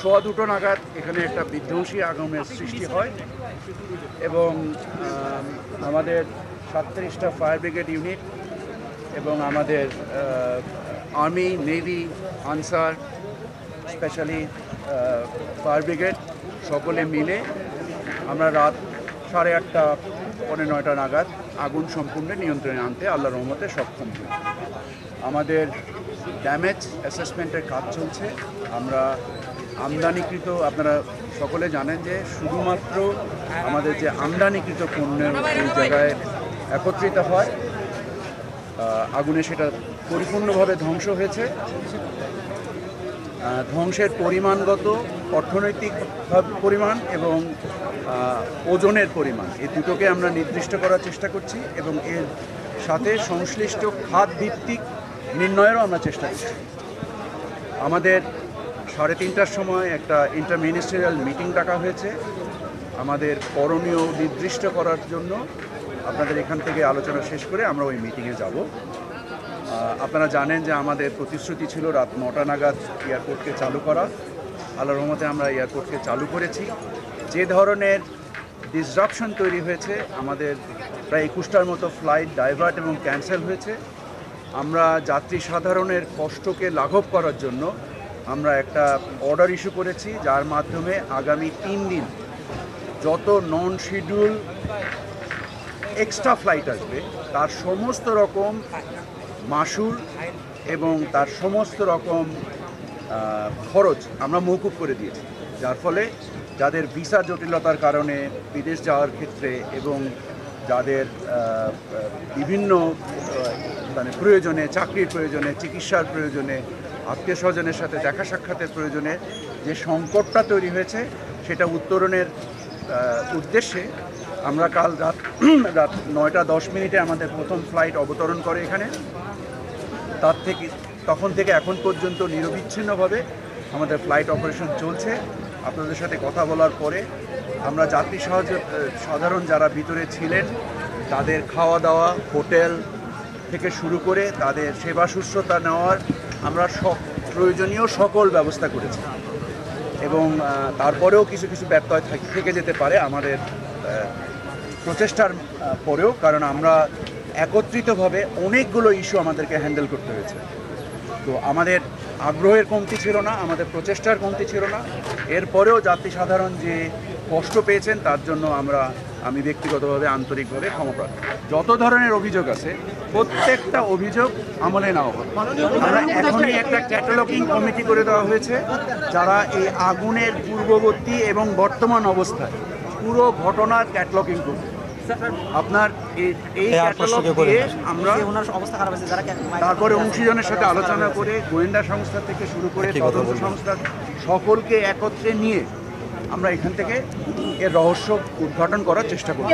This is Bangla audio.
সোয়া দুটো নাগাদ এখানে একটা বিধ্বংসী আগুনের সৃষ্টি হয় এবং আমাদের 37টা ফায়ার ব্রিগেড ইউনিট এবং আমাদের army, navy, answer, specially fire brigade সকলে মিলে আমরা রাত 8:30 পৌনে 9টা নাগাদ আগুন সম্পূর্ণ নিয়ন্ত্রণে আনতে আল্লাহর রহমতে সক্ষম হই। আমাদের ড্যামেজ অ্যাসেসমেন্টের কাজ চলছে। আমরা আমদানিকৃত, আপনারা সকলে জানেন যে শুধুমাত্র আমাদের যে আমদানিকৃত পণ্যের ওই জায়গায় একত্রিত হয়, আগুনে সেটা পরিপূর্ণভাবে ধ্বংস হয়েছে। ধ্বংসের পরিমাণগত, অর্থনৈতিক পরিমাণ এবং ওজনের পরিমাণ, এই দুটোকে আমরা নির্দিষ্ট করার চেষ্টা করছি এবং এর সাথে সংশ্লিষ্ট খাত ভিত্তিক নির্ণয়েরও আমরা চেষ্টা করছি। আমাদের 3:30টার সময় একটা ইন্টারমিনিস্ট্রিয়াল মিটিং ডাকা হয়েছে আমাদের করণীয় নির্দিষ্ট করার জন্য। আপনাদের এখান থেকে আলোচনা শেষ করে আমরা ওই মিটিংয়ে যাব। আপনারা জানেন যে আমাদের প্রতিশ্রুতি ছিল রাত 9টা নাগাদ এয়ারপোর্টকে চালু করা। আল্লাহর রহমতে আমরা এয়ারপোর্টকে চালু করেছি। যে ধরনের ডিসরাপশন তৈরি হয়েছে, আমাদের প্রায় 21টার মতো ফ্লাইট ডাইভার্ট এবং ক্যান্সেল হয়েছে। আমরা যাত্রী সাধারণের কষ্টকে লাঘব করার জন্য আমরা একটা অর্ডার ইস্যু করেছি, যার মাধ্যমে আগামী 3 দিন যত নন শিডিউল এক্সট্রা ফ্লাইট আসবে তার সমস্ত রকম মাশুল এবং তার সমস্ত রকম খরচ আমরা মওকুফ করে দিয়েছি, যার ফলে যাদের ভিসা জটিলতার কারণে বিদেশ যাওয়ার ক্ষেত্রে এবং যাদের বিভিন্ন মানে প্রয়োজনে, চাকরির প্রয়োজনে, চিকিৎসার প্রয়োজনে, আত্মীয় স্বজনের সাথে দেখা সাক্ষাতের প্রয়োজনে যে সংকটটা তৈরি হয়েছে সেটা উত্তরণের উদ্দেশ্যে আমরা কাল রাত 9:10 আমাদের প্রথম ফ্লাইট অবতরণ করে এখানে। তখন থেকে এখন পর্যন্ত নিরবিচ্ছিন্নভাবে আমাদের ফ্লাইট অপারেশন চলছে। আপনাদের সাথে কথা বলার পরে আমরা যাত্রী সাধারণ যারা ভিতরে ছিলেন তাদের খাওয়া দাওয়া, হোটেল থেকে শুরু করে তাদের সেবা শুশ্রূষা নেওয়ার আমরা প্রয়োজনীয় সকল ব্যবস্থা করেছি এবং তারপরেও কিছু কিছু ব্যত্যয় থেকে যেতে পারে আমাদের প্রচেষ্টার পরেও, কারণ আমরা একত্রিতভাবে অনেকগুলো ইস্যু আমাদেরকে হ্যান্ডেল করতে হয়েছে। তো আমাদের আগ্রহের কমতি ছিল না, আমাদের প্রচেষ্টার কমতি ছিল না। এরপরেও যাত্রী সাধারণ যে কষ্ট পেয়েছেন তার জন্য আমি ব্যক্তিগতভাবে আন্তরিকভাবে ক্ষমাপ্রার্থী। যত ধরনের অভিযোগ আছে প্রত্যেকটা অভিযোগ আমলে নেওয়া হবে। আমরা এখনই একটা ক্যাটালগিং কমিটি করে দেওয়া হয়েছে, যারা এই আগুনের পূর্ববর্তী এবং বর্তমান অবস্থায় পুরো ঘটনার ক্যাটালগিং করবে। আপনার এই ক্যাটালগ দিয়ে আমরা তারপরে অংশীজনের সাথে আলোচনা করে গোয়েন্দা সংস্থা থেকে শুরু করে তদন্ত সংস্থা সকলকে একত্রে নিয়ে আমরা এখান থেকে এর রহস্য উদ্ঘাটন করার চেষ্টা করব।